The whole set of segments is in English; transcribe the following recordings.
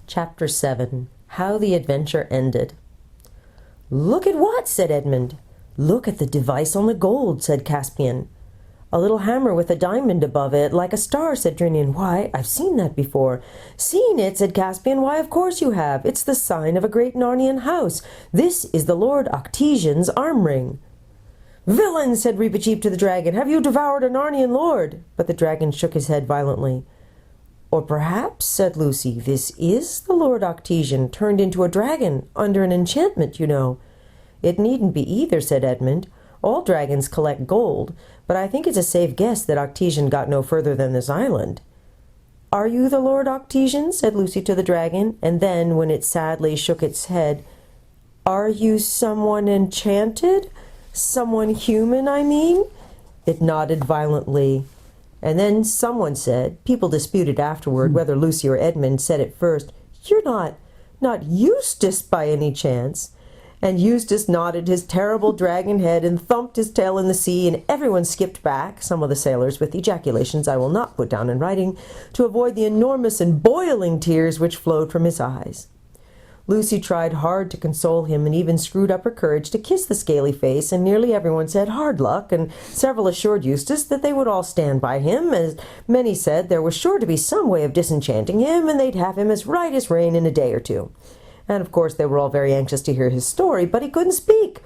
Chapter 7. How the Adventure Ended. "Look at what?" said Edmund. "Look at the device on the gold," said Caspian. "A little hammer with a diamond above it, like a star," said Drinian. "Why, I've seen that before." "Seen it?" said Caspian. "Why, of course you have. It's the sign of a great Narnian house. This is the Lord Octesian's arm ring." "Villain!" said Reepicheep to the dragon. "Have you devoured a Narnian lord?" But the dragon shook his head violently. "Or perhaps," said Lucy, "this is the Lord Octesian, turned into a dragon, under an enchantment, you know." "It needn't be either," said Edmund. "All dragons collect gold, but I think it's a safe guess that Octesian got no further than this island." "Are you the Lord Octesian?" said Lucy to the dragon, and then, when it sadly shook its head, "Are you someone enchanted? Someone human, I mean?" It nodded violently. And then someone said, people disputed afterward whether Lucy or Edmund said it first, "You're not Eustace by any chance?" And Eustace nodded his terrible dragon head and thumped his tail in the sea, and everyone skipped back, some of the sailors with ejaculations I will not put down in writing, to avoid the enormous and boiling tears which flowed from his eyes. Lucy tried hard to console him, and even screwed up her courage to kiss the scaly face, and nearly everyone said hard luck, and several assured Eustace that they would all stand by him, as many said there was sure to be some way of disenchanting him, and they'd have him as right as rain in a day or two. And of course they were all very anxious to hear his story, but he couldn't speak.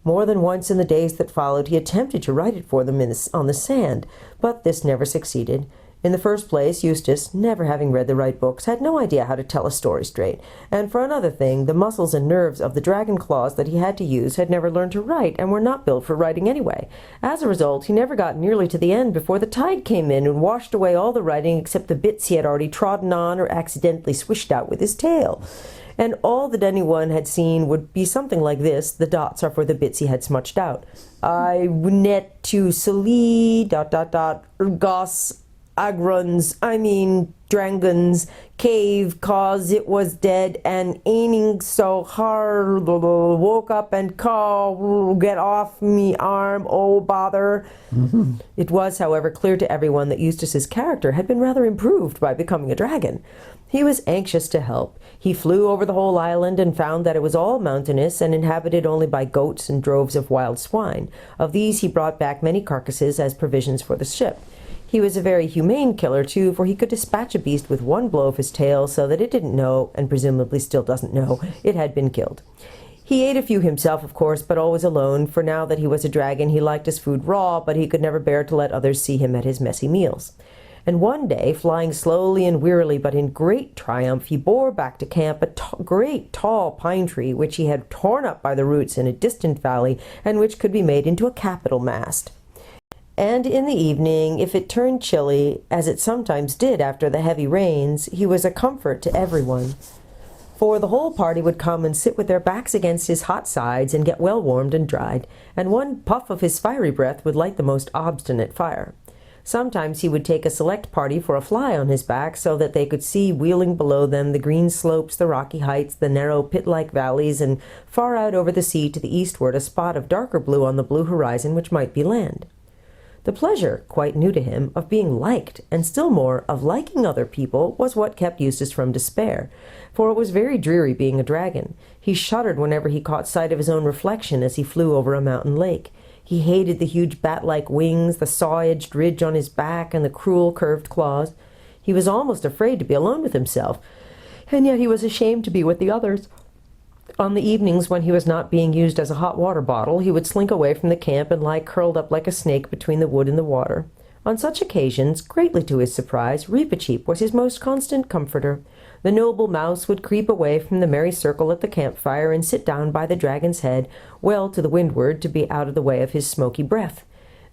More than once in the days that followed he attempted to write it for them on the sand, but this never succeeded. In the first place, Eustace, never having read the right books, had no idea how to tell a story straight, and for another thing, the muscles and nerves of the dragon claws that he had to use had never learned to write, and were not built for writing anyway. As a result, he never got nearly to the end before the tide came in and washed away all the writing except the bits he had already trodden on or accidentally swished out with his tail. And all that anyone had seen would be something like this. The dots are for the bits he had smudged out. "I net to sali ... Urgos Agrons, Dragons, cave, cause it was dead, and aining so hard, woke up and called, get off me arm, oh bother." It was, however, clear to everyone that Eustace's character had been rather improved by becoming a dragon. He was anxious to help. He flew over the whole island and found that it was all mountainous and inhabited only by goats and droves of wild swine. Of these he brought back many carcasses as provisions for the ship. He was a very humane killer, too, for he could dispatch a beast with one blow of his tail so that it didn't know, and presumably still doesn't know, it had been killed. He ate a few himself, of course, but always alone, for now that he was a dragon he liked his food raw, but he could never bear to let others see him at his messy meals. And one day, flying slowly and wearily but in great triumph, he bore back to camp a great tall pine tree which he had torn up by the roots in a distant valley, and which could be made into a capital mast. And in the evening, if it turned chilly, as it sometimes did after the heavy rains, he was a comfort to everyone. For the whole party would come and sit with their backs against his hot sides and get well warmed and dried, and one puff of his fiery breath would light the most obstinate fire. Sometimes he would take a select party for a fly on his back, so that they could see wheeling below them the green slopes, the rocky heights, the narrow pit-like valleys, and far out over the sea to the eastward a spot of darker blue on the blue horizon which might be land. The pleasure, quite new to him, of being liked, and still more of liking other people, was what kept Eustace from despair, for it was very dreary being a dragon. He shuddered whenever he caught sight of his own reflection as he flew over a mountain lake. He hated the huge bat-like wings, the saw-edged ridge on his back, and the cruel curved claws. He was almost afraid to be alone with himself, and yet he was ashamed to be with the others. On the evenings when he was not being used as a hot water bottle, he would slink away from the camp and lie curled up like a snake between the wood and the water. On such occasions, greatly to his surprise, Reepicheep was his most constant comforter. The noble mouse would creep away from the merry circle at the campfire and sit down by the dragon's head, well to the windward, to be out of the way of his smoky breath.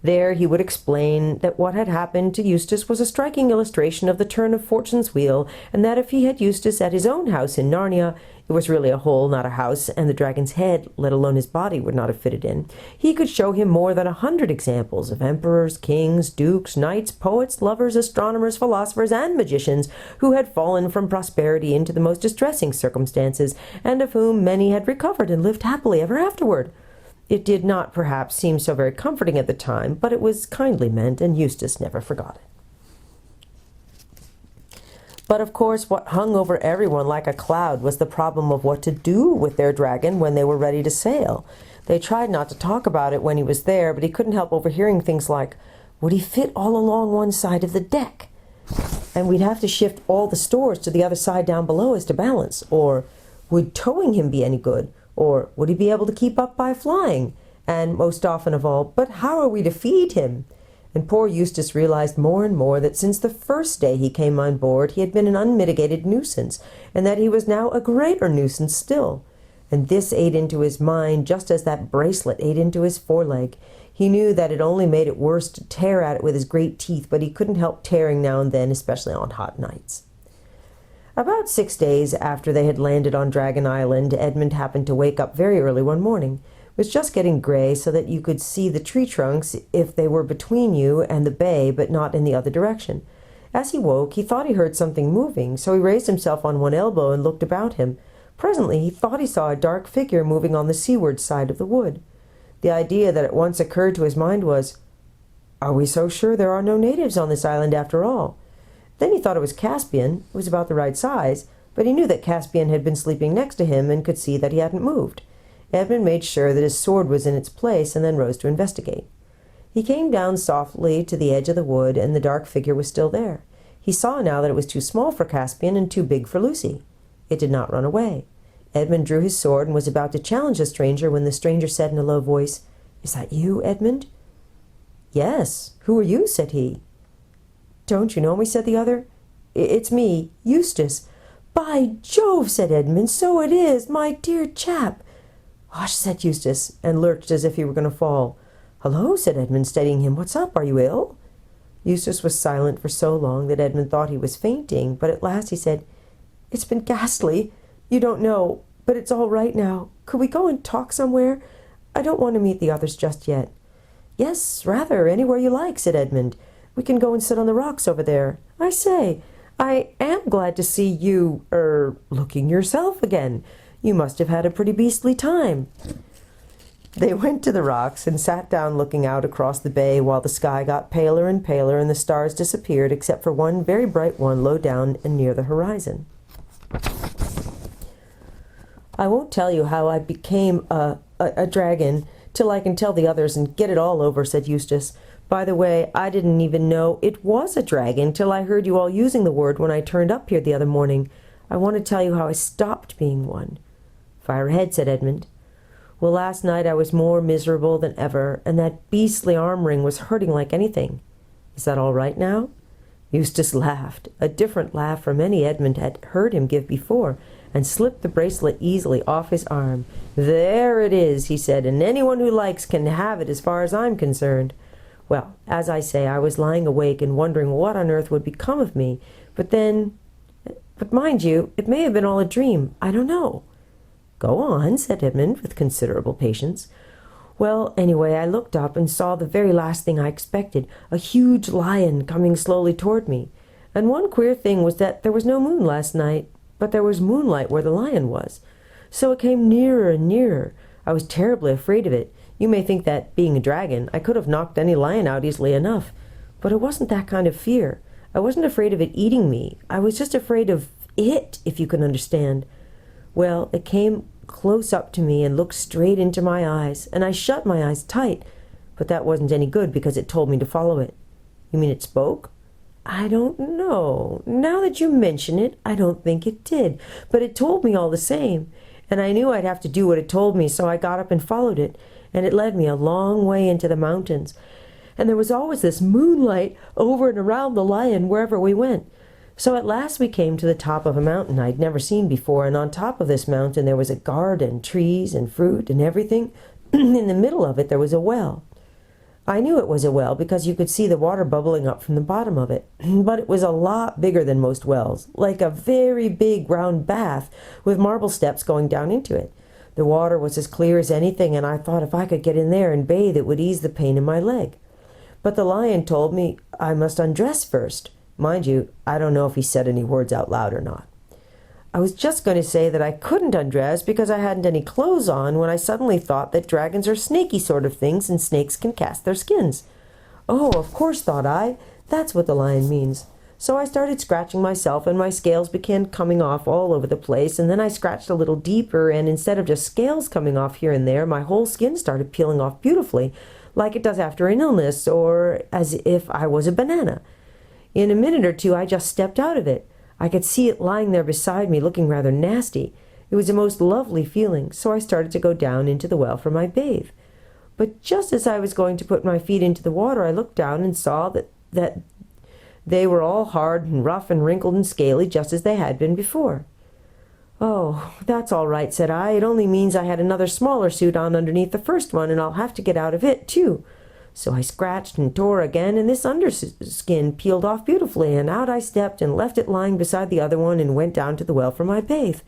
There he would explain that what had happened to Eustace was a striking illustration of the turn of fortune's wheel, and that if he had Eustace at his own house in Narnia, it was really a hole, not a house, and the dragon's head, let alone his body, would not have fitted in. He could show him more than 100 examples of emperors, kings, dukes, knights, poets, lovers, astronomers, philosophers, and magicians who had fallen from prosperity into the most distressing circumstances, and of whom many had recovered and lived happily ever afterward. It did not, perhaps, seem so very comforting at the time, but it was kindly meant, and Eustace never forgot it. But of course, what hung over everyone like a cloud was the problem of what to do with their dragon when they were ready to sail. They tried not to talk about it when he was there, but he couldn't help overhearing things like, would he fit all along one side of the deck? And we'd have to shift all the stores to the other side down below as to balance. Or, would towing him be any good? Or, would he be able to keep up by flying? And most often of all, but how are we to feed him? And poor Eustace realized more and more that since the first day he came on board he had been an unmitigated nuisance, and that he was now a greater nuisance still. And this ate into his mind just as that bracelet ate into his foreleg. He knew that it only made it worse to tear at it with his great teeth, but he couldn't help tearing now and then, especially on hot nights. About 6 days after they had landed on Dragon Island, Edmund happened to wake up very early one morning. It was just getting gray so that you could see the tree trunks if they were between you and the bay, but not in the other direction. As he woke, he thought he heard something moving, so he raised himself on one elbow and looked about him. Presently, he thought he saw a dark figure moving on the seaward side of the wood. The idea that at once occurred to his mind was, are we so sure there are no natives on this island after all? Then he thought it was Caspian. It was about the right size, but he knew that Caspian had been sleeping next to him and could see that he hadn't moved. Edmund made sure that his sword was in its place and then rose to investigate. He came down softly to the edge of the wood, and the dark figure was still there. He saw now that it was too small for Caspian and too big for Lucy. It did not run away. Edmund drew his sword and was about to challenge the stranger when the stranger said in a low voice, "Is that you, Edmund?" "Yes. Who are you?" said he. "Don't you know me?" said the other. "It's me, Eustace." "By Jove!" said Edmund. "So it is, my dear chap." "Hush," said Eustace, and lurched as if he were going to fall. "Hello," said Edmund, steadying him. "What's up? Are you ill?" Eustace was silent for so long that Edmund thought he was fainting, but at last he said, "It's been ghastly. You don't know, but it's all right now. Could we go and talk somewhere? I don't want to meet the others just yet." "Yes, rather, anywhere you like," said Edmund. "We can go and sit on the rocks over there. I say, I am glad to see you, looking yourself again. You must have had a pretty beastly time." They went to the rocks and sat down looking out across the bay while the sky got paler and paler and the stars disappeared except for one very bright one low down and near the horizon. "I won't tell you how I became a dragon till I can tell the others and get it all over," said Eustace. "By the way, I didn't even know it was a dragon till I heard you all using the word when I turned up here the other morning. I want to tell you how I stopped being one." "Fire ahead," said Edmund. "Well, last night I was more miserable than ever, and that beastly arm ring was hurting like anything." "Is that all right now?" Eustace laughed, a different laugh from any Edmund had heard him give before, and slipped the bracelet easily off his arm. "There it is," he said, "and anyone who likes can have it as far as I'm concerned. Well, as I say, I was lying awake and wondering what on earth would become of me, but mind you, it may have been all a dream. I don't know." "Go on," said Edmund with considerable patience. "Well, anyway, I looked up and saw the very last thing I expected, a huge lion coming slowly toward me. And one queer thing was that there was no moon last night, but there was moonlight where the lion was. So it came nearer and nearer. I was terribly afraid of it. You may think that, being a dragon, I could have knocked any lion out easily enough. But it wasn't that kind of fear. I wasn't afraid of it eating me. I was just afraid of it, if you can understand. Well, it came close up to me and looked straight into my eyes, and I shut my eyes tight, but that wasn't any good because it told me to follow it." "You mean it spoke?" "I don't know. Now that you mention it, I don't think it did, but it told me all the same, and I knew I'd have to do what it told me, so I got up and followed it, and it led me a long way into the mountains, and there was always this moonlight over and around the lion wherever we went. So at last we came to the top of a mountain I'd never seen before, and on top of this mountain there was a garden, trees and fruit and everything. In the middle of it there was a well. I knew it was a well because you could see the water bubbling up from the bottom of it, but it was a lot bigger than most wells, like a very big round bath with marble steps going down into it. The water was as clear as anything, and I thought if I could get in there and bathe it would ease the pain in my leg. But the lion told me I must undress first. Mind you, I don't know if he said any words out loud or not. I was just going to say that I couldn't undress because I hadn't any clothes on when I suddenly thought that dragons are snaky sort of things and snakes can cast their skins. Oh, of course, thought I, that's what the lion means. So I started scratching myself, and my scales began coming off all over the place, and then I scratched a little deeper, and instead of just scales coming off here and there, my whole skin started peeling off beautifully, like it does after an illness, or as if I was a banana. In a minute or two I just stepped out of it. I could see it lying there beside me, looking rather nasty. It was a most lovely feeling, so I started to go down into the well for my bathe. But just as I was going to put my feet into the water, I looked down and saw that they were all hard and rough and wrinkled and scaly, just as they had been before. "Oh, that's all right," said I. "It only means I had another smaller suit on underneath the first one, and I'll have to get out of it, too." So I scratched and tore again, and this underskin peeled off beautifully, and out I stepped and left it lying beside the other one and went down to the well for my bathe.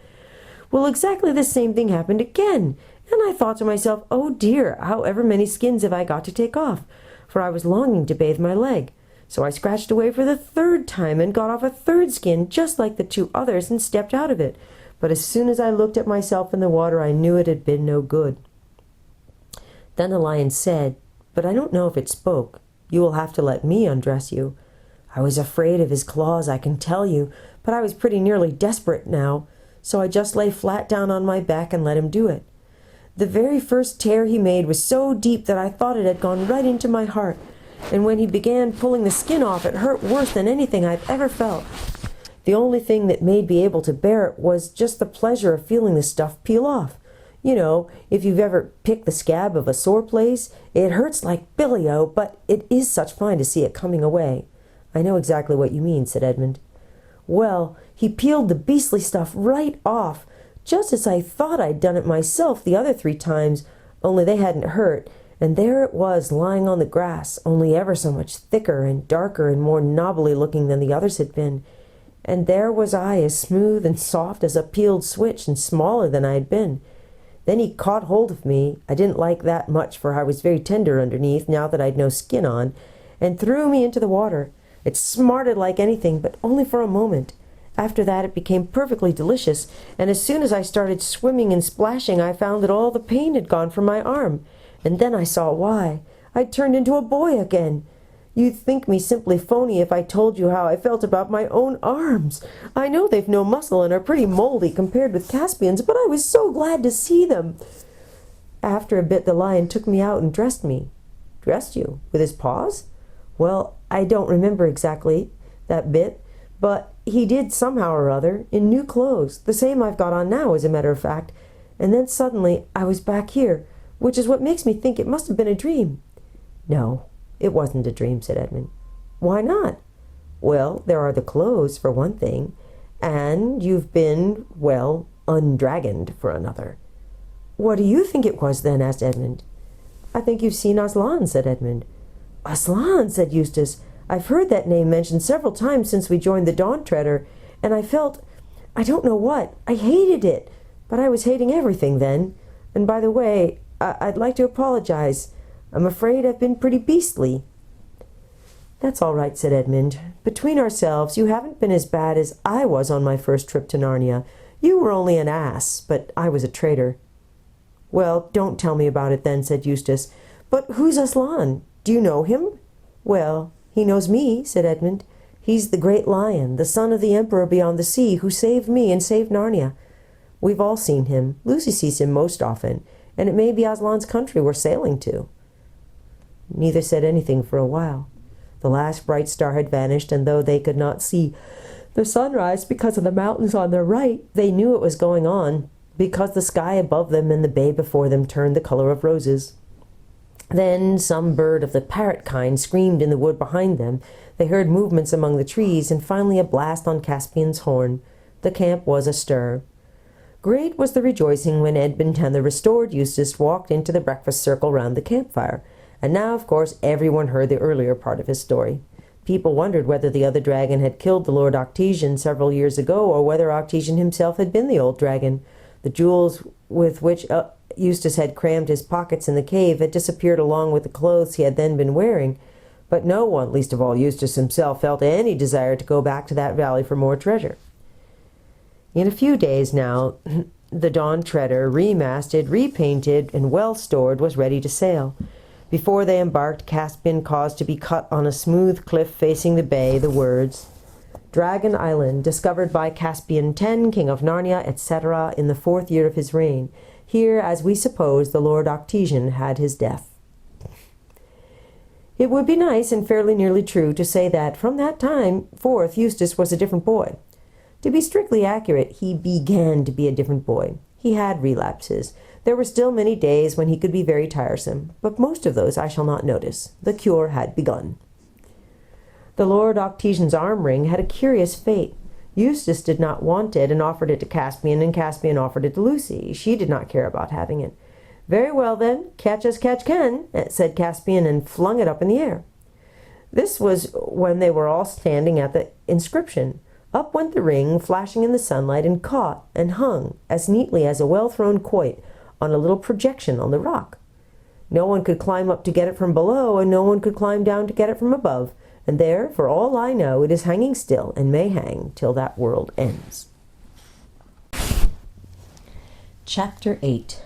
Well, exactly the same thing happened again, and I thought to myself, "Oh dear, however many skins have I got to take off?" For I was longing to bathe my leg. So I scratched away for the third time and got off a third skin, just like the two others, and stepped out of it. But as soon as I looked at myself in the water, I knew it had been no good. Then the lion said, but I don't know if it spoke, "You will have to let me undress you." I was afraid of his claws, I can tell you, but I was pretty nearly desperate now, so I just lay flat down on my back and let him do it. The very first tear he made was so deep that I thought it had gone right into my heart, and when he began pulling the skin off, it hurt worse than anything I've ever felt. The only thing that made me able to bear it was just the pleasure of feeling the stuff peel off. You know, if you've ever picked the scab of a sore place, it hurts like billy-o, but it is such fun to see it coming away. "I know exactly what you mean," said Edmund. "Well, he peeled the beastly stuff right off, just as I thought I'd done it myself the other 3 times, only they hadn't hurt, and there it was lying on the grass, only ever so much thicker and darker and more knobbly looking than the others had been. And there was I, as smooth and soft as a peeled switch, and smaller than I had been. Then he caught hold of me. I didn't like that much, for I was very tender underneath, now that I'd no skin on, and threw me into the water. It smarted like anything, but only for a moment. After that it became perfectly delicious, and as soon as I started swimming and splashing, I found that all the pain had gone from my arm. And then I saw why. I'd turned into a boy again. You'd think me simply phony if I told you how I felt about my own arms. I know they've no muscle and are pretty moldy compared with Caspian's, but I was so glad to see them. After a bit the lion took me out and dressed me." "Dressed you? With his paws?" "Well, I don't remember exactly that bit, but he did somehow or other, in new clothes, the same I've got on now, as a matter of fact. And then suddenly I was back here, which is what makes me think it must have been a dream." "No, it wasn't a dream," said Edmund. "Why not?" "Well, there are the clothes, for one thing, and you've been, well, undragoned for another." "What do you think it was, then?" asked Edmund. "I think you've seen Aslan," said Edmund. "Aslan," said Eustace. "I've heard that name mentioned several times since we joined the Dawn Treader, and I felt, I don't know what, I hated it, but I was hating everything then. And by the way, I'd like to apologize. I'm afraid I've been pretty beastly." "That's all right," said Edmund. "Between ourselves, you haven't been as bad as I was on my first trip to Narnia. You were only an ass, but I was a traitor." "Well, don't tell me about it then," said Eustace. "But who's Aslan? Do you know him?" "Well, he knows me," said Edmund. "He's the great lion, the son of the emperor beyond the sea, who saved me and saved Narnia. We've all seen him. Lucy sees him most often, and it may be Aslan's country we're sailing to." Neither said anything for a while. The last bright star had vanished, and though they could not see the sunrise because of the mountains on their right, they knew it was going on, because the sky above them and the bay before them turned the color of roses. Then some bird of the parrot kind screamed in the wood behind them. They heard movements among the trees, and finally a blast on Caspian's horn. The camp was astir. Great was the rejoicing when Edmund and the restored Eustace walked into the breakfast circle round the campfire. And now, of course, everyone heard the earlier part of his story. People wondered whether the other dragon had killed the Lord Octesian several years ago, or whether Octesian himself had been the old dragon. The jewels with which Eustace had crammed his pockets in the cave had disappeared along with the clothes he had then been wearing. But no one, least of all Eustace himself, felt any desire to go back to that valley for more treasure. In a few days now, the Dawn Treader, remasted, repainted, and well stored, was ready to sail. Before they embarked, Caspian caused to be cut on a smooth cliff facing the bay the words, Dragon Island, discovered by Caspian X, king of Narnia, etc., in the 4th year of his reign. Here, as we suppose, the Lord Octesian had his death. It would be nice and fairly nearly true to say that from that time forth Eustace was a different boy. To be strictly accurate, he began to be a different boy. He had relapses. There were still many days when he could be very tiresome, but most of those I shall not notice. The cure had begun. The Lord Octesian's arm ring had a curious fate. Eustace did not want it and offered it to Caspian, and Caspian offered it to Lucy. She did not care about having it. "Very well, then, catch as catch can," said Caspian, and flung it up in the air. This was when they were all standing at the inscription. Up went the ring, flashing in the sunlight, and caught and hung as neatly as a well-thrown quoit on a little projection on the rock. No one could climb up to get it from below, and no one could climb down to get it from above, and there, for all I know, it is hanging still, and may hang till that world ends. Chapter 8.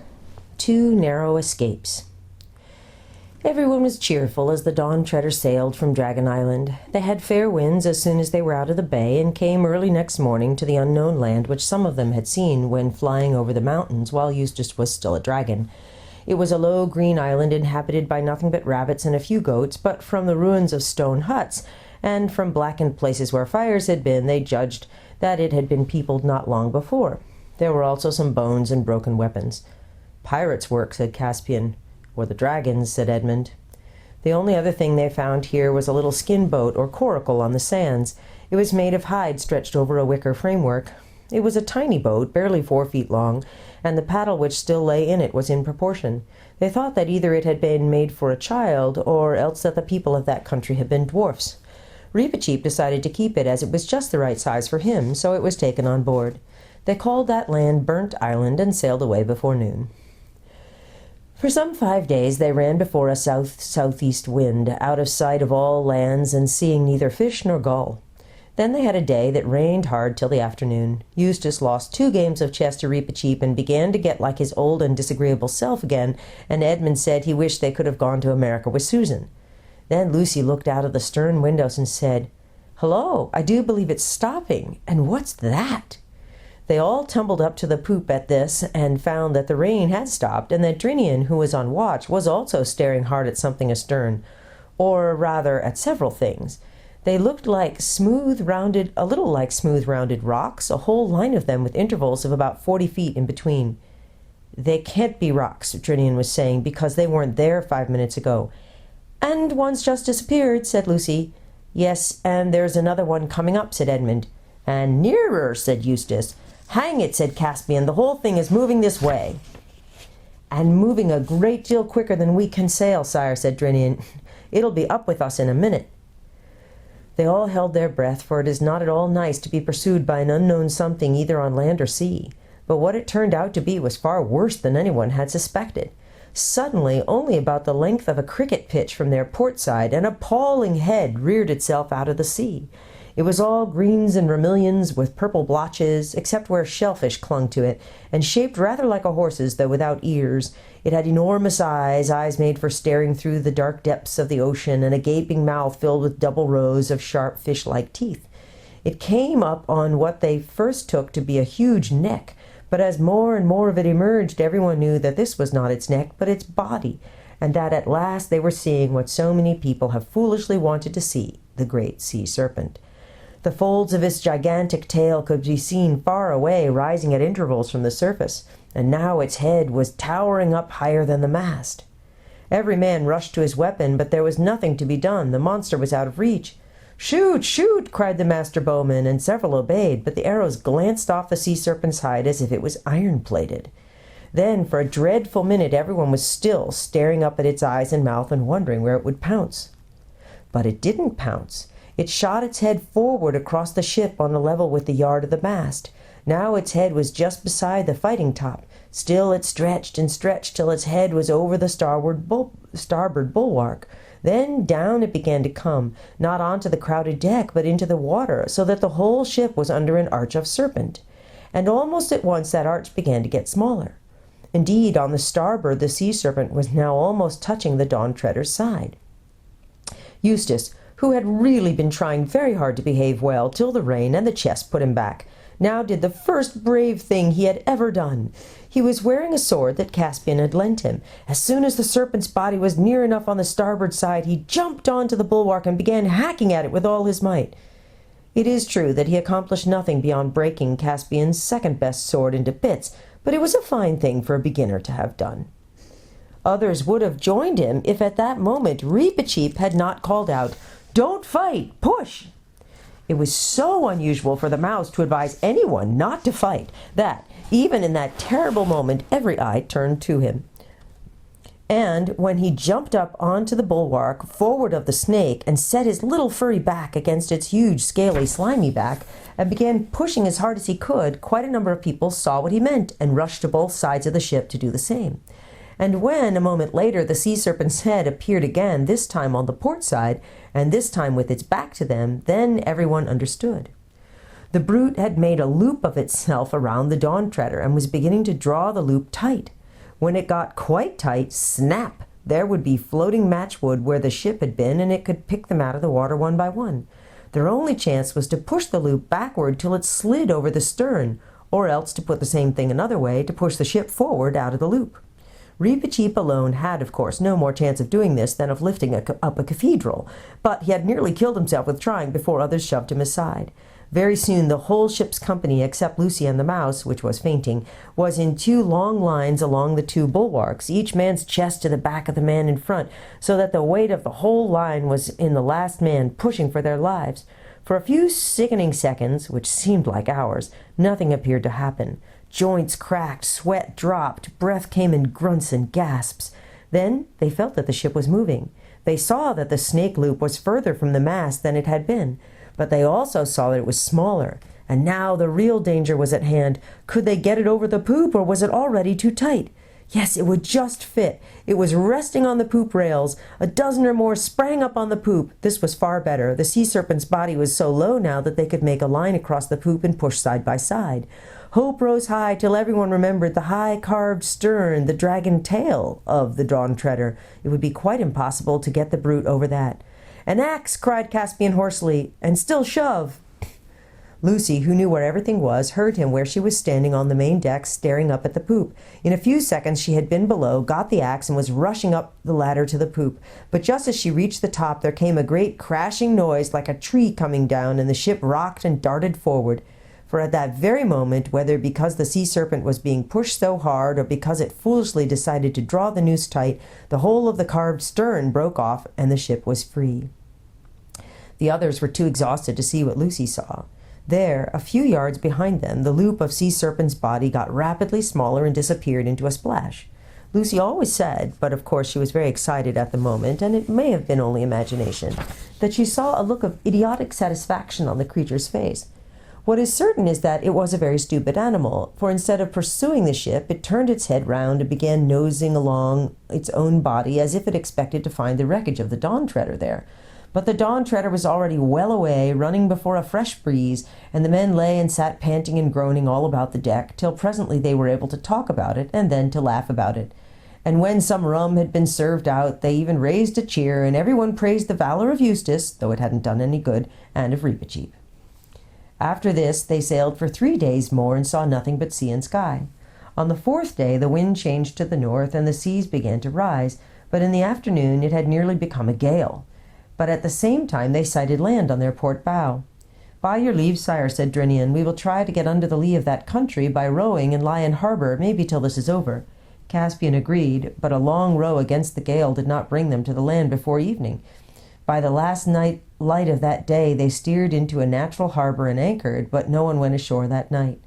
2 Narrow Escapes. Everyone was cheerful as the Dawn Treader sailed from Dragon Island. They had fair winds as soon as they were out of the bay, and came early next morning to the unknown land which some of them had seen when flying over the mountains while Eustace was still a dragon. It was a low green island inhabited by nothing but rabbits and a few goats, but from the ruins of stone huts and from blackened places where fires had been, they judged that it had been peopled not long before. There were also some bones and broken weapons. "Pirates' work," said Caspian. "Or the dragons," said Edmund. The only other thing they found here was a little skin boat or coracle on the sands. It was made of hide stretched over a wicker framework. It was a tiny boat, barely 4 feet long, and the paddle which still lay in it was in proportion. They thought that either it had been made for a child, or else that the people of that country had been dwarfs. Reepicheep decided to keep it, as it was just the right size for him, so it was taken on board. They called that land Burnt Island, and sailed away before noon. For some 5 days they ran before a south-southeast wind, out of sight of all lands, and seeing neither fish nor gull. Then they had a day that rained hard till the afternoon. Eustace lost 2 games of chess to Reepicheep and began to get like his old and disagreeable self again, and Edmund said he wished they could have gone to America with Susan. Then Lucy looked out of the stern windows and said, "Hello, I do believe it's stopping, and what's that?" They all tumbled up to the poop at this, and found that the rain had stopped, and that Drinian, who was on watch, was also staring hard at something astern, or rather at several things. They looked like a little like smooth-rounded rocks, a whole line of them with intervals of about 40 feet in between. "They can't be rocks," Drinian was saying, "because they weren't there 5 minutes ago." "And one's just disappeared," said Lucy. "Yes, and there's another one coming up," said Edmund. "And nearer," said Eustace. "Hang it," said Caspian, "the whole thing is moving this way." "And moving a great deal quicker than we can sail, sire," said Drinian. "It'll be up with us in a minute." They all held their breath, for it is not at all nice to be pursued by an unknown something either on land or sea. But what it turned out to be was far worse than anyone had suspected. Suddenly, only about the length of a cricket pitch from their port side, an appalling head reared itself out of the sea. It was all greens and vermilions with purple blotches, except where shellfish clung to it, and shaped rather like a horse's, though without ears. It had enormous eyes made for staring through the dark depths of the ocean, and a gaping mouth filled with double rows of sharp fish-like teeth. It came up on what they first took to be a huge neck, but as more and more of it emerged, everyone knew that this was not its neck, but its body, and that at last they were seeing what so many people have foolishly wanted to see, the great sea serpent. The folds of its gigantic tail could be seen far away, rising at intervals from the surface, and now its head was towering up higher than the mast. Every man rushed to his weapon, but there was nothing to be done. The monster was out of reach. "Shoot! Shoot!" cried the master bowman, and several obeyed, but the arrows glanced off the sea serpent's hide as if it was iron-plated. Then, for a dreadful minute, everyone was still, staring up at its eyes and mouth and wondering where it would pounce. But it didn't pounce. It shot its head forward across the ship on a level with the yard of the mast. Now its head was just beside the fighting top. Still it stretched and stretched till its head was over the starboard bulwark. Then down it began to come, not onto the crowded deck, but into the water, so that the whole ship was under an arch of serpent. And almost at once that arch began to get smaller. Indeed, on the starboard the sea serpent was now almost touching the Dawn Treader's side. Eustace, who had really been trying very hard to behave well till the rain and the chest put him back, now did the first brave thing he had ever done. He was wearing a sword that Caspian had lent him. As soon as the serpent's body was near enough on the starboard side, he jumped onto the bulwark and began hacking at it with all his might. It is true that he accomplished nothing beyond breaking Caspian's second-best sword into bits, but it was a fine thing for a beginner to have done. Others would have joined him if at that moment Reepicheep had not called out, "Don't fight! Push!" It was so unusual for the mouse to advise anyone not to fight that, even in that terrible moment, every eye turned to him. And when he jumped up onto the bulwark forward of the snake and set his little furry back against its huge, scaly, slimy back and began pushing as hard as he could, quite a number of people saw what he meant and rushed to both sides of the ship to do the same. And when, a moment later, the sea serpent's head appeared again, this time on the port side, and this time with its back to them, then everyone understood. The brute had made a loop of itself around the Dawn Treader and was beginning to draw the loop tight. When it got quite tight, snap! There would be floating matchwood where the ship had been, and it could pick them out of the water one by one. Their only chance was to push the loop backward till it slid over the stern, or else, to put the same thing another way, to push the ship forward out of the loop. Reepicheep alone had, of course, no more chance of doing this than of lifting up a cathedral, but he had nearly killed himself with trying before others shoved him aside. Very soon the whole ship's company, except Lucy and the mouse, which was fainting, was in two long lines along the two bulwarks, each man's chest to the back of the man in front, so that the weight of the whole line was in the last man pushing for their lives. For a few sickening seconds, which seemed like hours, nothing appeared to happen. Joints cracked, sweat dropped, breath came in grunts and gasps. Then they felt that the ship was moving. They saw that the snake loop was further from the mast than it had been, but they also saw that it was smaller. And now the real danger was at hand. Could they get it over the poop, or was it already too tight? Yes, it would just fit. It was resting on the poop rails. A dozen or more sprang up on the poop. This was far better. The sea serpent's body was so low now that they could make a line across the poop and push side by side. Hope rose high till everyone remembered the high carved stern, the dragon tail of the Dawn Treader. It would be quite impossible to get the brute over that. "An axe!" cried Caspian hoarsely, "and still shove!" Lucy, who knew where everything was, heard him where she was standing on the main deck, staring up at the poop. In a few seconds she had been below, got the axe, and was rushing up the ladder to the poop. But just as she reached the top, there came a great crashing noise like a tree coming down, and the ship rocked and darted forward. For at that very moment, whether because the sea serpent was being pushed so hard or because it foolishly decided to draw the noose tight, the whole of the carved stern broke off and the ship was free. The others were too exhausted to see what Lucy saw. There, a few yards behind them, the loop of sea serpent's body got rapidly smaller and disappeared into a splash. Lucy always said, but of course she was very excited at the moment, and it may have been only imagination, that she saw a look of idiotic satisfaction on the creature's face. What is certain is that it was a very stupid animal, for instead of pursuing the ship, it turned its head round and began nosing along its own body as if it expected to find the wreckage of the Dawn Treader there. But the Dawn Treader was already well away, running before a fresh breeze, and the men lay and sat panting and groaning all about the deck, till presently they were able to talk about it, and then to laugh about it. And when some rum had been served out, they even raised a cheer, and everyone praised the valor of Eustace, though it hadn't done any good, and of Reepicheep. After this they sailed for 3 days more and saw nothing but sea and sky. On the 4th day the wind changed to the north, and the seas began to rise, but in the afternoon it had nearly become a gale. But at the same time they sighted land on their port bow. "By your leave, sire," said Drinian, "we will try to get under the lee of that country by rowing and lie in harbour, maybe till this is over." Caspian agreed, but a long row against the gale did not bring them to the land before evening. By the last night light of that day they steered into a natural harbour and anchored, but no one went ashore that night.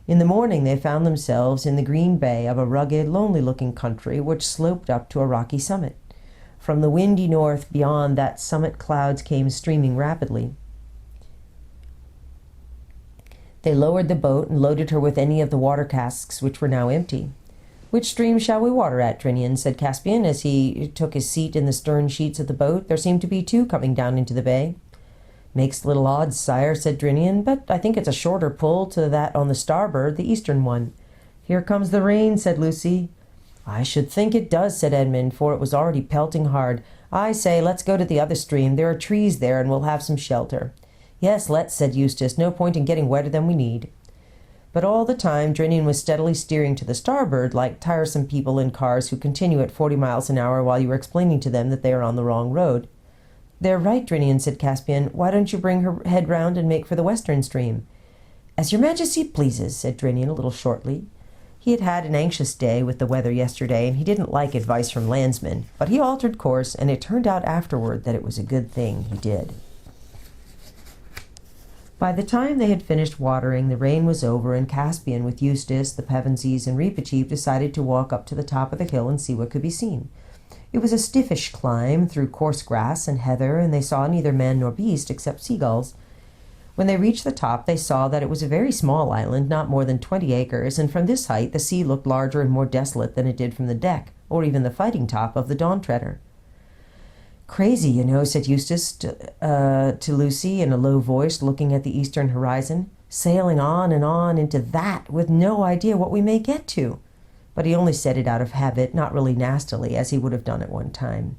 In the morning they found themselves in the green bay of a rugged, lonely-looking country which sloped up to a rocky summit. From the windy north beyond that summit clouds came streaming rapidly. They lowered the boat and loaded her with any of the water casks which were now empty. "Which stream shall we water at, Drinian?" said Caspian, as he took his seat in the stern sheets of the boat. "There seem to be two coming down into the bay." "Makes little odds, sire," said Drinian, "but I think it's a shorter pull to that on the starboard, the eastern one." "Here comes the rain," said Lucy. I should think it does, said Edmund, for it was already pelting hard. I say, let's go to the other stream. There are trees there, and we'll have some shelter. Yes, let's, said Eustace. No point in getting wetter than we need. But all the time, Drinian was steadily steering to the starboard, like tiresome people in cars who continue at 40 miles an hour while you are explaining to them that they are on the wrong road. They're right, Drinian, said Caspian. Why don't you bring her head round and make for the western stream? As your majesty pleases, said Drinian a little shortly. He had had an anxious day with the weather yesterday, and he didn't like advice from landsmen, but he altered course, and it turned out afterward that it was a good thing he did. By the time they had finished watering, the rain was over, and Caspian, with Eustace, the Pevensies, and Reepicheep, decided to walk up to the top of the hill and see what could be seen. It was a stiffish climb through coarse grass and heather, and they saw neither man nor beast except seagulls. When they reached the top, they saw that it was a very small island, not more than 20 acres, and from this height the sea looked larger and more desolate than it did from the deck, or even the fighting top of the Dawn Treader. Crazy, you know, said Eustace to Lucy in a low voice, looking at the eastern horizon. Sailing on and on into that, with no idea what we may get to. But he only said it out of habit, not really nastily, as he would have done at one time.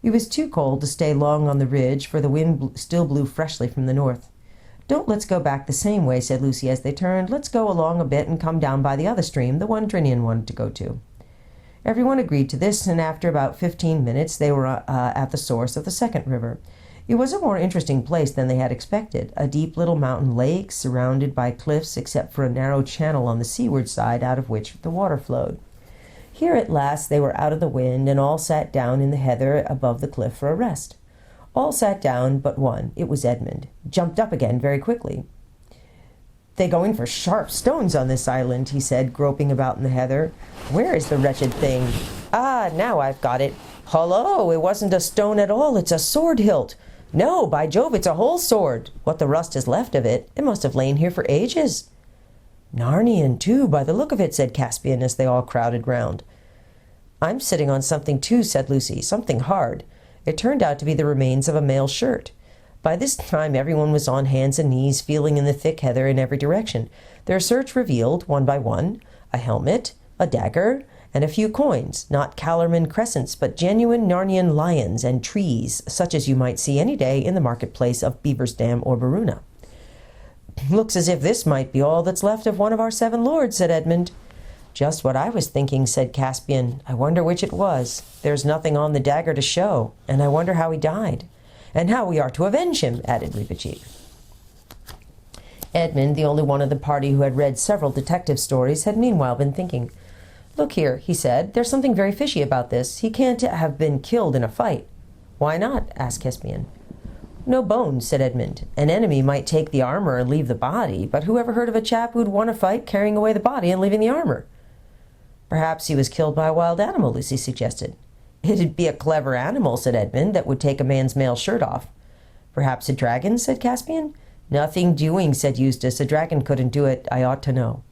It was too cold to stay long on the ridge, for the wind still blew freshly from the north. Don't let's go back the same way, said Lucy as they turned. Let's go along a bit and come down by the other stream, the one Drinian wanted to go to. Everyone agreed to this, and after about 15 minutes they were at the source of the second river. It was a more interesting place than they had expected, a deep little mountain lake surrounded by cliffs except for a narrow channel on the seaward side out of which the water flowed. Here at last they were out of the wind, and all sat down in the heather above the cliff for a rest. All sat down but one. It was Edmund. Jumped up again very quickly. They go in for sharp stones on this island, he said, groping about in the heather. Where is the wretched thing? Ah, now I've got it. Hullo, it wasn't a stone at all, it's a sword hilt. No, by Jove, it's a whole sword. What the rust is left of it, it must have lain here for ages. Narnian, too, by the look of it, said Caspian as they all crowded round. I'm sitting on something, too, said Lucy, something hard. It turned out to be the remains of a male shirt. By this time everyone was on hands and knees, feeling in the thick heather in every direction. Their search revealed, one by one, a helmet, a dagger, and a few coins, not Calorman crescents, but genuine Narnian lions and trees, such as you might see any day in the marketplace of Beaver's Dam or Baruna. Looks as if this might be all that's left of one of our 7 lords, said Edmund. Just what I was thinking, said Caspian. I wonder which it was. There's nothing on the dagger to show, and I wonder how he died. And how we are to avenge him, added Reepicheep. Edmund, the only one of the party who had read several detective stories, had meanwhile been thinking. Look here, he said, there's something very fishy about this. He can't have been killed in a fight. Why not? Asked Caspian. No bones, said Edmund. An enemy might take the armor and leave the body, but who ever heard of a chap who'd won a fight carrying away the body and leaving the armor? Perhaps he was killed by a wild animal, Lucy suggested. It'd be a clever animal, said Edmund, that would take a man's male shirt off. Perhaps a dragon, said Caspian. Nothing doing, said Eustace. A dragon couldn't do it, I ought to know.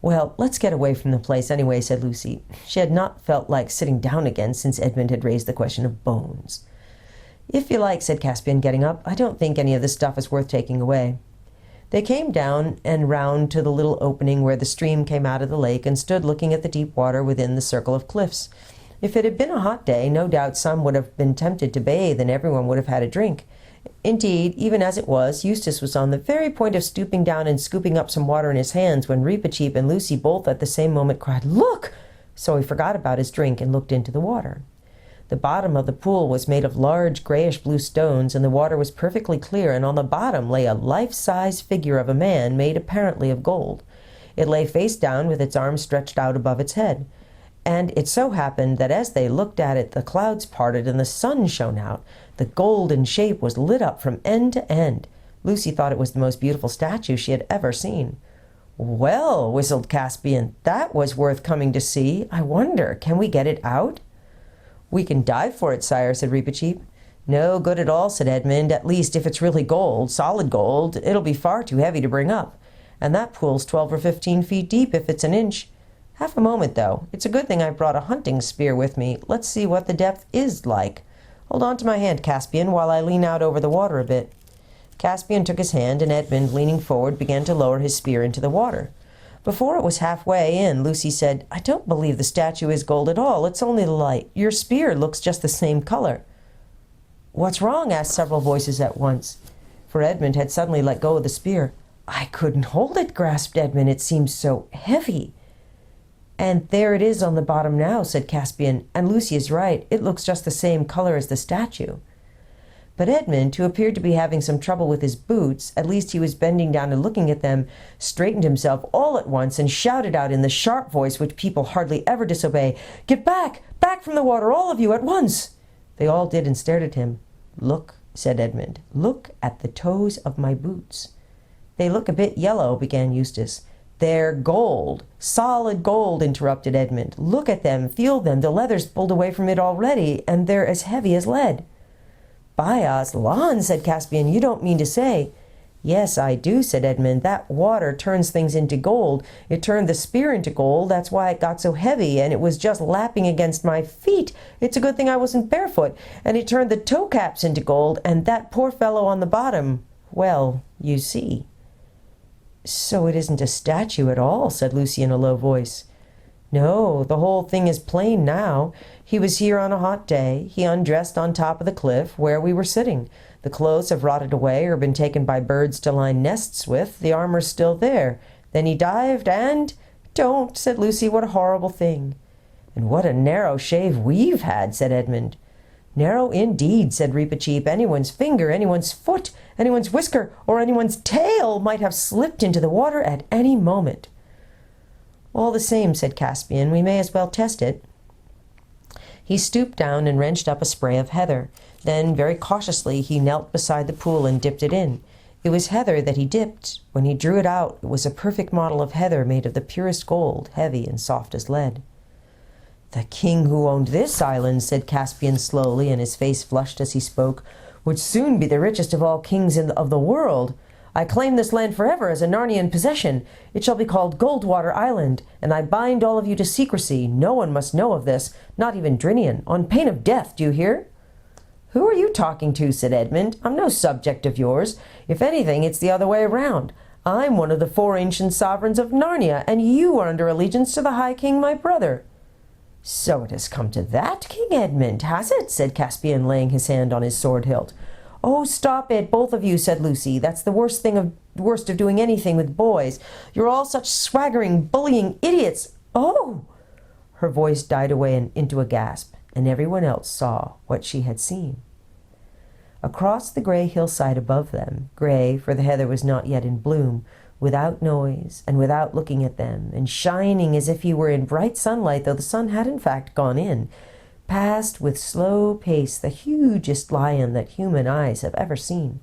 Well, let's get away from the place anyway, said Lucy. She had not felt like sitting down again since Edmund had raised the question of bones. If you like, said Caspian, getting up. I don't think any of this stuff is worth taking away. They came down and round to the little opening where the stream came out of the lake and stood looking at the deep water within the circle of cliffs. If it had been a hot day, no doubt some would have been tempted to bathe and everyone would have had a drink. Indeed, even as it was, Eustace was on the very point of stooping down and scooping up some water in his hands when Reepicheep and Lucy both at the same moment cried, "Look!" So he forgot about his drink and looked into the water. The bottom of the pool was made of large grayish-blue stones, and the water was perfectly clear, and on the bottom lay a life-size figure of a man made apparently of gold. It lay face down with its arms stretched out above its head. And it so happened that as they looked at it, the clouds parted and the sun shone out. The golden shape was lit up from end to end. Lucy thought it was the most beautiful statue she had ever seen. "Well," whistled Caspian, "that was worth coming to see. I wonder, can we get it out?" "We can dive for it, sire," said Reepicheep. "No good at all," said Edmund. "At least, if it's really gold, solid gold, it'll be far too heavy to bring up. And that pool's 12 or 15 feet deep if it's an inch. Half a moment, though. It's a good thing I brought a hunting spear with me. Let's see what the depth is like. Hold on to my hand, Caspian, while I lean out over the water a bit." Caspian took his hand, and Edmund, leaning forward, began to lower his spear into the water. Before it was halfway in, Lucy said, "I don't believe the statue is gold at all. It's only the light. Your spear looks just the same color." "What's wrong?" asked several voices at once, for Edmund had suddenly let go of the spear. "I couldn't hold it," gasped Edmund. "It seems so heavy." "And there it is on the bottom now," said Caspian, "and Lucy is right. It looks just the same color as the statue." But Edmund, who appeared to be having some trouble with his boots, at least he was bending down and looking at them, straightened himself all at once and shouted out in the sharp voice which people hardly ever disobey, "Get back! Back from the water, all of you, at once!" They all did and stared at him. "Look," said Edmund. "Look at the toes of my boots." "They look a bit yellow," began Eustace. "They're gold, solid gold," interrupted Edmund. "Look at them, feel them. The leather's pulled away from it already, and they're as heavy as lead." "By Aslan," said Caspian, "you don't mean to say—" "Yes, I do," said Edmund. "That water turns things into gold. It turned the spear into gold. That's why it got so heavy, and it was just lapping against my feet. It's a good thing I wasn't barefoot. And it turned the toe caps into gold, and that poor fellow on the bottom, well, you see." "So it isn't a statue at all," said Lucy in a low voice. "No, the whole thing is plain now. He was here on a hot day. He undressed on top of the cliff where we were sitting. The clothes have rotted away or been taken by birds to line nests with. The armor's still there. Then he dived and—" "Don't," said Lucy. "What a horrible thing." "And what a narrow shave we've had," said Edmund. "Narrow indeed," said Reepicheep. "Anyone's finger, anyone's foot, anyone's whisker, or anyone's tail might have slipped into the water at any moment." "All the same," said Caspian, "we may as well test it." He stooped down and wrenched up a spray of heather. Then, very cautiously, he knelt beside the pool and dipped it in. It was heather that he dipped. When he drew it out, it was a perfect model of heather made of the purest gold, heavy and soft as lead. "The king who owned this island," said Caspian slowly, and his face flushed as he spoke, "would soon be the richest of all kings of the world. I claim this land forever as a Narnian possession. It shall be called Goldwater Island, and I bind all of you to secrecy. No one must know of this, not even Drinian, on pain of death, do you hear?" "Who are you talking to?" said Edmund. "I'm no subject of yours. If anything, it's the other way around. I'm one of the 4 ancient sovereigns of Narnia, and you are under allegiance to the High King, my brother." "So it has come to that, King Edmund, has it?" said Caspian, laying his hand on his sword hilt. "Oh, stop it, both of you," said Lucy. "That's the worst of doing anything with boys. You're all such swaggering, bullying idiots. Oh!" Her voice died away into a gasp, and everyone else saw what she had seen. Across the gray hillside above them, gray, for the heather was not yet in bloom, without noise and without looking at them, and shining as if he were in bright sunlight, though the sun had in fact gone in, passed with slow pace the hugest lion that human eyes have ever seen.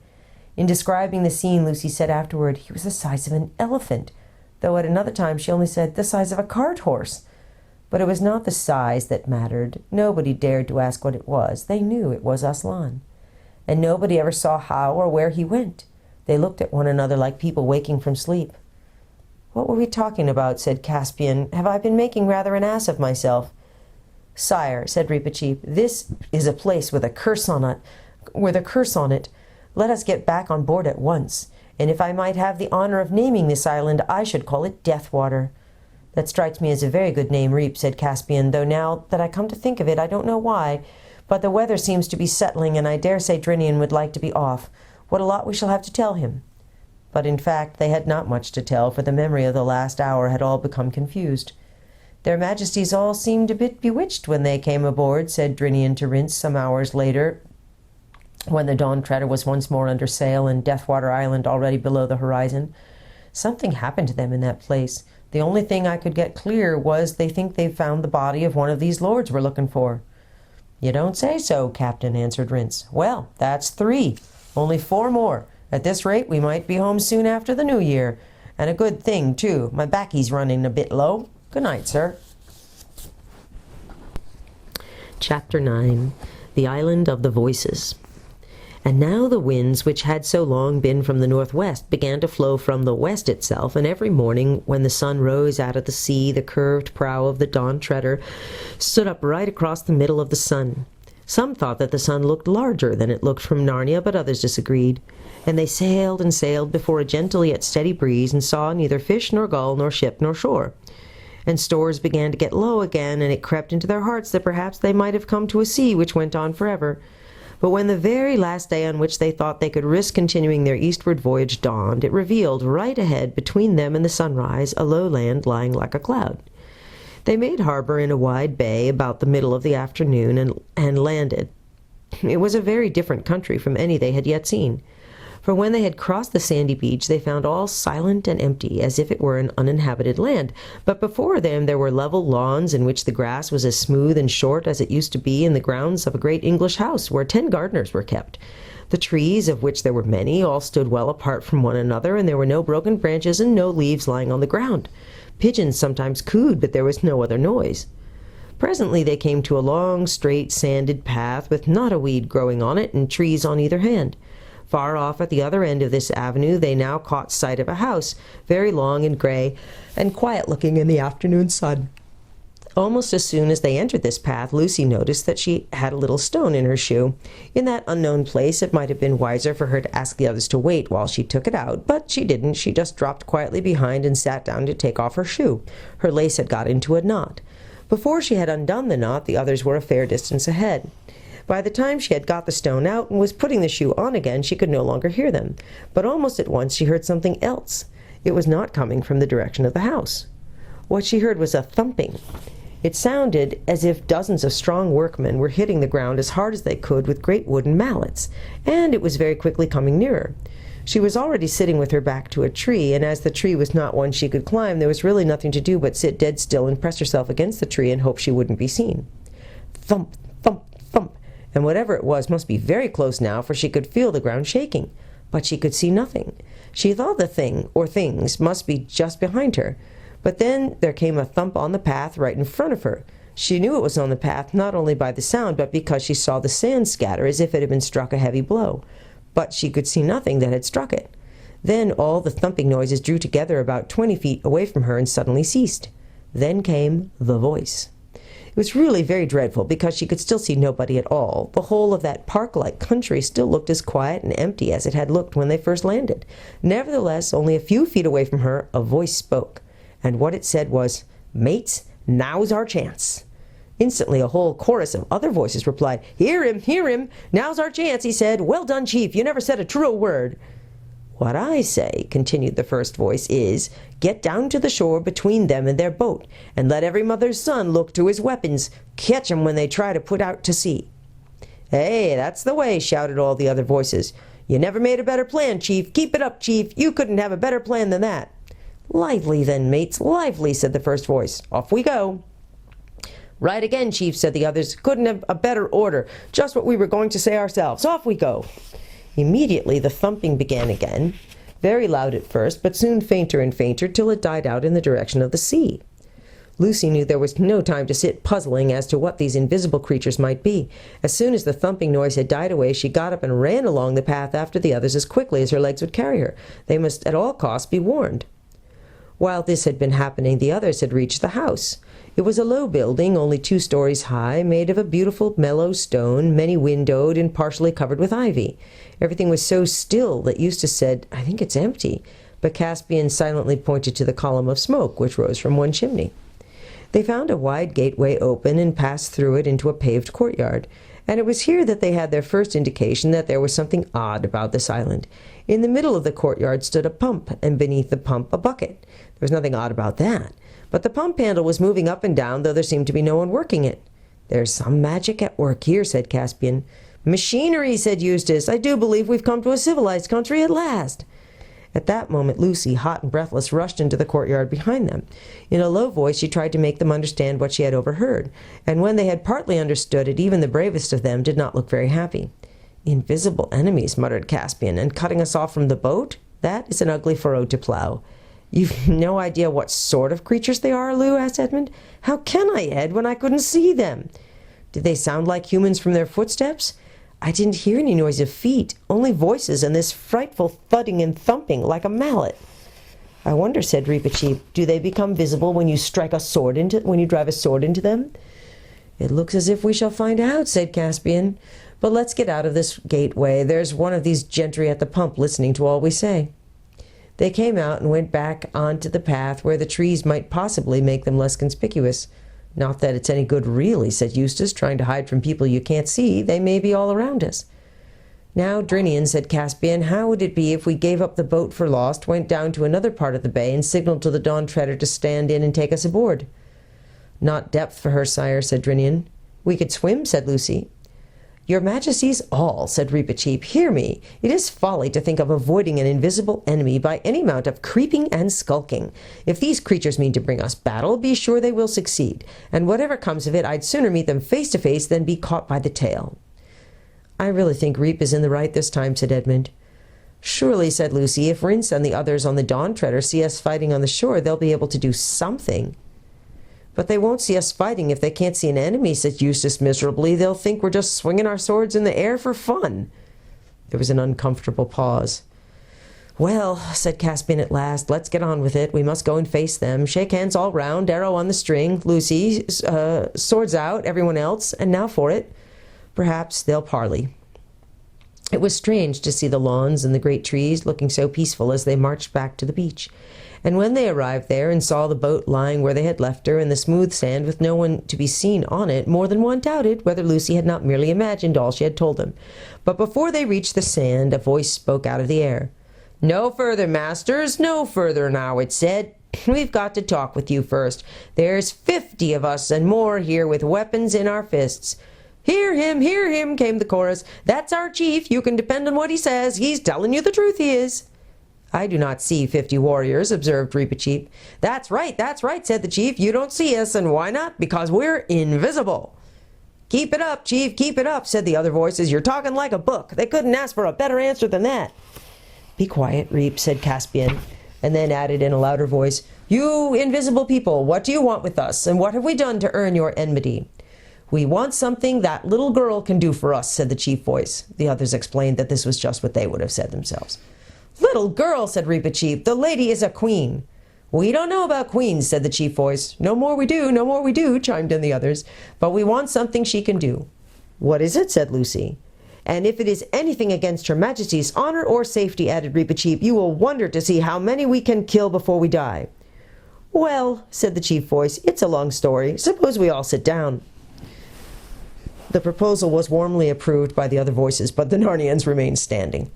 In describing the scene, Lucy said afterward, "He was the size of an elephant," though at another time she only said the size of a cart horse. But it was not the size that mattered. Nobody dared to ask what it was. They knew it was Aslan. And nobody ever saw how or where he went. They looked at one another like people waking from sleep. "What were we talking about?" said Caspian. "Have I been making rather an ass of myself?" "Sire," said Reepicheep, "this is a place with a curse on it. Let us get back on board at once. And if I might have the honor of naming this island, I should call it Deathwater." "That strikes me as a very good name, Reep," said Caspian, "though now that I come to think of it, I don't know why. But the weather seems to be settling, and I dare say Drinian would like to be off. What a lot we shall have to tell him." But in fact they had not much to tell, for the memory of the last hour had all become confused. "Their Majesties all seemed a bit bewitched when they came aboard," said Drinian to Rince some hours later, when the Dawn Treader was once more under sail and Deathwater Island already below the horizon. "Something happened to them in that place. The only thing I could get clear was they think they've found the body of one of these lords we're looking for." "You don't say so, Captain," answered Rince. "Well, that's 3. Only 4 more. At this rate we might be home soon after the New Year. And a good thing, too. My backie's running a bit low. Good night, sir." Chapter 9. The Island of the Voices. And now the winds, which had so long been from the northwest, began to flow from the west itself, and every morning when the sun rose out of the sea, the curved prow of the Dawn Treader stood up right across the middle of the sun. Some thought that the sun looked larger than it looked from Narnia, but others disagreed. and they sailed and sailed before a gentle yet steady breeze, and saw neither fish nor gull nor ship nor shore. And stores began to get low again, and it crept into their hearts that perhaps they might have come to a sea which went on forever. But when the very last day on which they thought they could risk continuing their eastward voyage dawned, it revealed right ahead between them and the sunrise a low land lying like a cloud. They made harbor in a wide bay about the middle of the afternoon and landed. It was a very different country from any they had yet seen. For when they had crossed the sandy beach, they found all silent and empty, as if it were an uninhabited land. But before them there were level lawns in which the grass was as smooth and short as it used to be in the grounds of a great English house, where 10 gardeners were kept. The trees, of which there were many, all stood well apart from one another, and there were no broken branches and no leaves lying on the ground. Pigeons sometimes cooed, but there was no other noise. Presently they came to a long, straight, sanded path, with not a weed growing on it, and trees on either hand. Far off at the other end of this avenue they now caught sight of a house, very long and gray, and quiet-looking in the afternoon sun. Almost as soon as they entered this path, Lucy noticed that she had a little stone in her shoe. In that unknown place it might have been wiser for her to ask the others to wait while she took it out, but she didn't. She just dropped quietly behind and sat down to take off her shoe. Her lace had got into a knot. Before she had undone the knot, the others were a fair distance ahead. By the time she had got the stone out and was putting the shoe on again, she could no longer hear them. But almost at once she heard something else. It was not coming from the direction of the house. What she heard was a thumping. It sounded as if dozens of strong workmen were hitting the ground as hard as they could with great wooden mallets, and it was very quickly coming nearer. She was already sitting with her back to a tree, and as the tree was not one she could climb, there was really nothing to do but sit dead still and press herself against the tree and hope she wouldn't be seen. Thump, thump, thump, and whatever it was must be very close now, for she could feel the ground shaking. But she could see nothing. She thought the thing, or things, must be just behind her. But then there came a thump on the path right in front of her. She knew it was on the path not only by the sound, but because she saw the sand scatter as if it had been struck a heavy blow. But she could see nothing that had struck it. Then all the thumping noises drew together about 20 feet away from her and suddenly ceased. Then came the voice. It was really very dreadful, because she could still see nobody at all. The whole of that park-like country still looked as quiet and empty as it had looked when they first landed. Nevertheless, only a few feet away from her, a voice spoke, and what it said was, "Mates, now's our chance." Instantly a whole chorus of other voices replied, "Hear him, hear him! Now's our chance," he said. "Well done, Chief, you never said a truer word." "What I say," continued the first voice, "is, get down to the shore between them and their boat, and let every mother's son look to his weapons. Catch 'em when they try to put out to sea." "Hey, that's the way," shouted all the other voices. "You never made a better plan, Chief. Keep it up, Chief. You couldn't have a better plan than that." "Lively then, mates, lively," said the first voice. "Off we go." "Right again, Chief," said the others. "Couldn't have a better order. Just what we were going to say ourselves. Off we go." Immediately the thumping began again, very loud at first, but soon fainter and fainter, till it died out in the direction of the sea. Lucy knew there was no time to sit puzzling as to what these invisible creatures might be. As soon as the thumping noise had died away, she got up and ran along the path after the others as quickly as her legs would carry her. They must at all costs be warned. While this had been happening, the others had reached the house. It was a low building, only 2 stories high, made of a beautiful mellow stone, many-windowed and partially covered with ivy. Everything was so still that Eustace said, "I think it's empty," but Caspian silently pointed to the column of smoke which rose from one chimney. They found a wide gateway open and passed through it into a paved courtyard, and it was here that they had their first indication that there was something odd about this island. In the middle of the courtyard stood a pump, and beneath the pump a bucket. There was nothing odd about that, but the pump handle was moving up and down, though there seemed to be no one working it. "There's some magic at work here," said Caspian. "Machinery," said Eustace. "I do believe we've come to a civilized country at last." At that moment Lucy, hot and breathless, rushed into the courtyard behind them. In a low voice she tried to make them understand what she had overheard, and when they had partly understood it, even the bravest of them did not look very happy. "Invisible enemies," muttered Caspian, "and cutting us off from the boat? That is an ugly furrow to plough." "You've no idea what sort of creatures they are, Lou?" asked Edmund. "How can I, Ed, when I couldn't see them?" "Did they sound like humans from their footsteps?" "I didn't hear any noise of feet, only voices and this frightful thudding and thumping like a mallet." "I wonder," said Reepicheep, "do they become visible when you drive a sword into them?" "It looks as if we shall find out," said Caspian. "But let's get out of this gateway. There's one of these gentry at the pump listening to all we say." They came out and went back onto the path where the trees might possibly make them less conspicuous. "Not that it's any good really," said Eustace, "trying to hide from people you can't see. They may be all around us." "Now, Drinian," said Caspian, "how would it be if we gave up the boat for lost, went down to another part of the bay, and signaled to the Dawn Treader to stand in and take us aboard?" "Not depth for her, sire," said Drinian. "We could swim," said Lucy. "Your Majesty's all," said Reepicheep, "hear me. It is folly to think of avoiding an invisible enemy by any amount of creeping and skulking. If these creatures mean to bring us battle, be sure they will succeed, and whatever comes of it, I'd sooner meet them face to face than be caught by the tail." "I really think Reep is in the right this time," said Edmund. "Surely," said Lucy, "if Rince and the others on the Dawn Treader see us fighting on the shore, they'll be able to do something." "But they won't see us fighting if they can't see an enemy," said Eustace miserably. "They'll think we're just swinging our swords in the air for fun." There was an uncomfortable pause. "Well," said Caspian at last, "let's get on with it. We must go and face them. Shake hands all round, arrow on the string. Lucy, swords out, everyone else, and now for it. Perhaps they'll parley." It was strange to see the lawns and the great trees looking so peaceful as they marched back to the beach. And when they arrived there and saw the boat lying where they had left her in the smooth sand with no one to be seen on it, more than one doubted whether Lucy had not merely imagined all she had told them. But before they reached the sand, a voice spoke out of the air. "No further, masters, no further now," it said. "We've got to talk with you first. There's 50 of us and more here with weapons in our fists." Hear him," came the chorus. "That's our chief. You can depend on what he says. He's telling you the truth, he is." "I do not see 50 warriors," observed Reepicheep. That's right, said the chief. "You don't see us, and why not? Because we're invisible." "Keep it up, chief, keep it up," said the other voices. "You're talking like a book. They couldn't ask for a better answer than that." "Be quiet, Reep," said Caspian, and then added in a louder voice, "You invisible people, what do you want with us, and what have we done to earn your enmity?" "We want something that little girl can do for us," said the chief voice. The others explained that this was just what they would have said themselves. "Little girl," said Reepicheep, "the lady is a queen." "We don't know about queens," said the chief voice. "No more we do," chimed in the others. "But we want something she can do." "What is it?" said Lucy. "And if it is anything against Her Majesty's honor or safety," added Reepicheep, "you will wonder to see how many we can kill before we die." "Well," said the chief voice, "it's a long story. Suppose we all sit down." The proposal was warmly approved by the other voices, but the Narnians remained standing.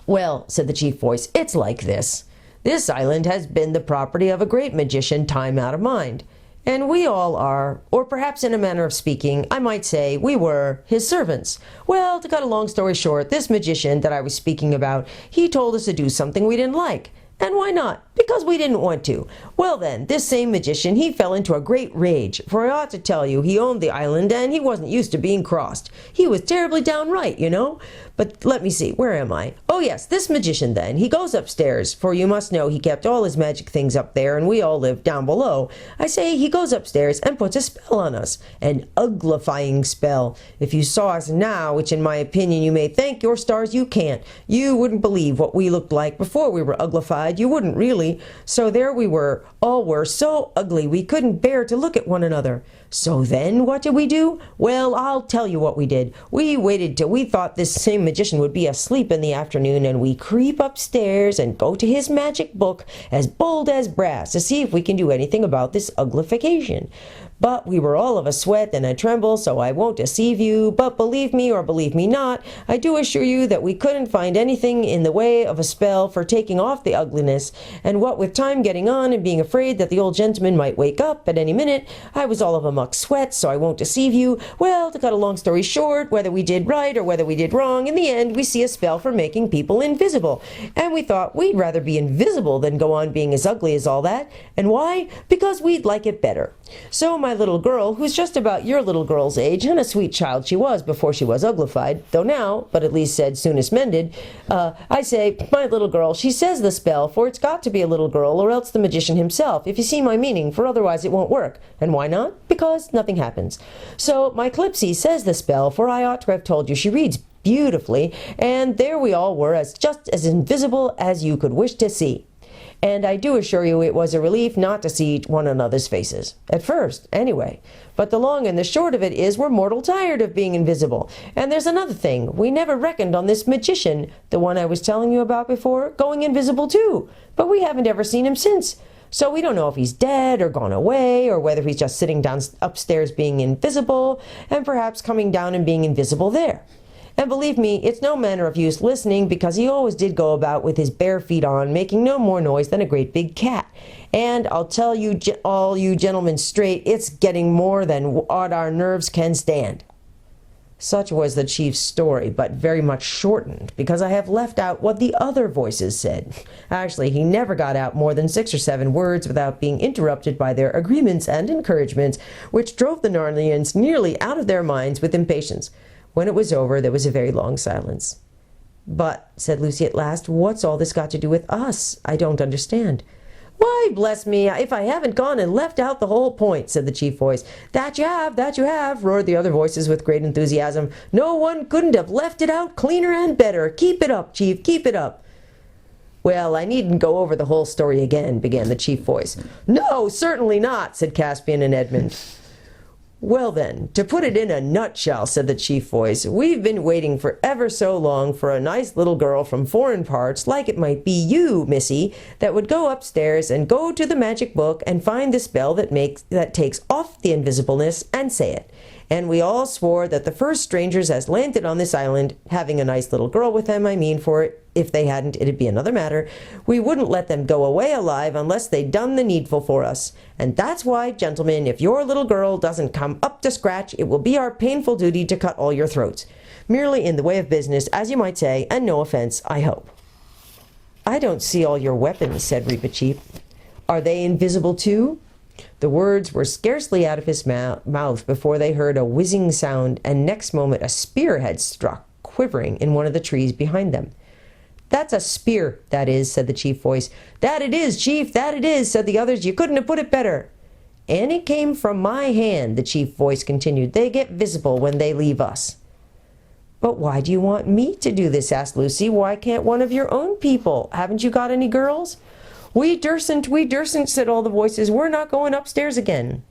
"Well," said the chief voice, "it's like this. This island has been the property of a great magician time out of mind, and we all are, or perhaps in a manner of speaking, I might say we were, his servants. Well, to cut a long story short, this magician that I was speaking about, he told us to do something we didn't like. And why not? Because we didn't want to. Well then, this same magician, he fell into a great rage, for I ought to tell you, he owned the island, and he wasn't used to being crossed. He was terribly downright, you know. But let me see, where am I? Oh yes, this magician then, he goes upstairs, for you must know he kept all his magic things up there, and we all lived down below. I say, he goes upstairs and puts a spell on us, an uglifying spell. If you saw us now, which in my opinion you may thank your stars you can't, you wouldn't believe what we looked like before we were uglified. You wouldn't really. So there we were, all were so ugly we couldn't bear to look at one another. So then what did we do? Well, I'll tell you what we did. We waited till we thought this same magician would be asleep in the afternoon, and we creep upstairs and go to his magic book, as bold as brass, to see if we can do anything about this uglification. But we were all of a sweat and a tremble, so I won't deceive you, but believe me or believe me not, I do assure you that we couldn't find anything in the way of a spell for taking off the ugliness, and what with time getting on and being afraid that the old gentleman might wake up at any minute, I was all of a muck sweat, so I won't deceive you. Well, to cut a long story short, whether we did right or whether we did wrong, in the end we see a spell for making people invisible, and we thought we'd rather be invisible than go on being as ugly as all that. And why? Because we'd like it better. So my little girl, who's just about your little girl's age, and a sweet child she was before she was uglified, though now, but at least said soonest mended, I say, my little girl, she says the spell, for it's got to be a little girl, or else the magician himself, if you see my meaning, for otherwise it won't work. And why not? Because nothing happens. So my Clipsy says the spell, for I ought to have told you she reads beautifully, and there we all were, just as invisible as you could wish to see. And I do assure you it was a relief not to see one another's faces. At first, anyway. But the long and the short of it is we're mortal tired of being invisible. And there's another thing. We never reckoned on this magician, the one I was telling you about before, going invisible too. But we haven't ever seen him since. So we don't know if he's dead or gone away, or whether he's just sitting down upstairs being invisible, and perhaps coming down and being invisible there. And believe me, it's no manner of use listening, because he always did go about with his bare feet on, making no more noise than a great big cat. And I'll tell you, all you gentlemen straight, it's getting more than what our nerves can stand. Such was the chief's story, but very much shortened, because I have left out what the other voices said. Actually, he never got out more than 6 or 7 words without being interrupted by their agreements and encouragements, which drove the Narnians nearly out of their minds with impatience. When it was over, there was a very long silence. "But," said Lucy at last, "what's all this got to do with us? I don't understand." "Why, bless me, if I haven't gone and left out the whole point," said the chief voice. "That you have," roared the other voices with great enthusiasm. "No one couldn't have left it out cleaner and better. Keep it up, chief, keep it up." "Well, I needn't go over the whole story again," began the chief voice. "No, certainly not," said Caspian and Edmund. "Well then, to put it in a nutshell," said the chief voice, "we've been waiting for ever so long for a nice little girl from foreign parts, like it might be you, missy, that would go upstairs and go to the magic book and find the spell that takes off the invisibleness and say it. And we all swore that the first strangers as landed on this island, having a nice little girl with them, I mean, for if they hadn't, it'd be another matter, we wouldn't let them go away alive unless they'd done the needful for us. And that's why, gentlemen, if your little girl doesn't come up to scratch, it will be our painful duty to cut all your throats. Merely in the way of business, as you might say, and no offense, I hope." "I don't see all your weapons," said Reepicheep. "Are they invisible too?" The words were scarcely out of his mouth before they heard a whizzing sound, and next moment a spear had struck, quivering, in one of the trees behind them. "That's a spear, that is," said the chief voice. "That it is, chief, that it is," said the others. "You couldn't have put it better." "And it came from my hand," the chief voice continued. "They get visible when they leave us." "But why do you want me to do this?" asked Lucy. "Why can't one of your own people? Haven't you got any girls?" We dursn't," said all the voices. "We're not going upstairs again."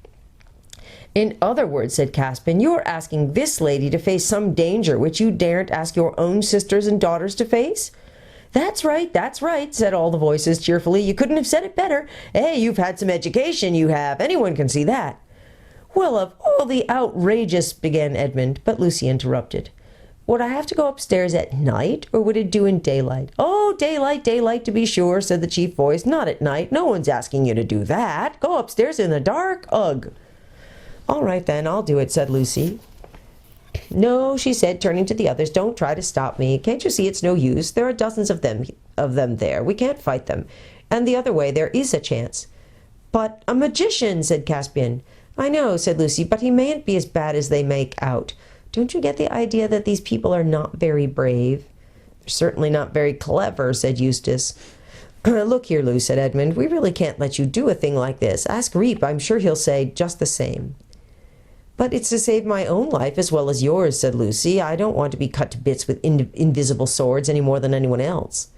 "In other words," said Caspian, "you are asking this lady to face some danger which you daren't ask your own sisters and daughters to face?" That's right," said all the voices cheerfully. "You couldn't have said it better. Hey, you've had some education, you have. Anyone can see that." "Well, of all the outrageous—" began Edmund, but Lucy interrupted. "Would I have to go upstairs at night, or would it do in daylight?" "Oh, daylight to be sure," said the chief voice. "Not at night. No one's asking you to do that. Go upstairs in the dark? Ugh." "All right, then, I'll do it," said Lucy. "No," she said, turning to the others, "don't try to stop me. Can't you see it's no use? There are dozens of them there. We can't fight them. And the other way, there is a chance." "But a magician," said Caspian. "I know," said Lucy, "but he mayn't be as bad as they make out. Don't you get the idea that these people are not very brave?" "They're certainly not very clever," said Eustace. "Look here, Lou," said Edmund, "we really can't let you do a thing like this. Ask Reep. I'm sure he'll say just the same." "But it's to save my own life as well as yours," said Lucy. "I don't want to be cut to bits with invisible swords any more than anyone else."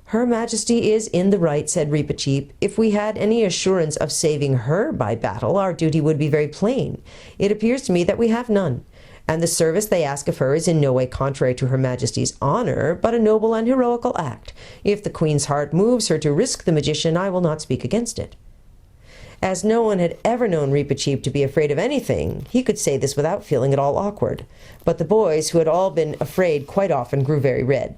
"Her Majesty is in the right," said Reepicheep. "If we had any assurance of saving her by battle, our duty would be very plain. It appears to me that we have none. And the service they ask of her is in no way contrary to Her Majesty's honor, but a noble and heroical act. If the Queen's heart moves her to risk the magician, I will not speak against it." As no one had ever known Reepicheep to be afraid of anything, he could say this without feeling at all awkward. But the boys, who had all been afraid quite often, grew very red.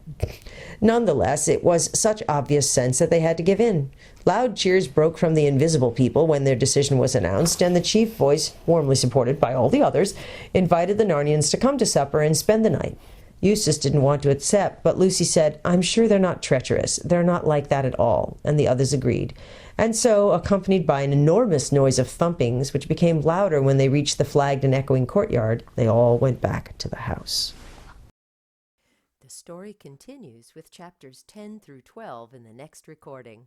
Nonetheless, it was such obvious sense that they had to give in. Loud cheers broke from the invisible people when their decision was announced, and the chief voice, warmly supported by all the others, invited the Narnians to come to supper and spend the night. Eustace didn't want to accept, but Lucy said, "I'm sure they're not treacherous. They're not like that at all," and the others agreed. And so, accompanied by an enormous noise of thumpings, which became louder when they reached the flagged and echoing courtyard, they all went back to the house. The story continues with chapters 10 through 12 in the next recording.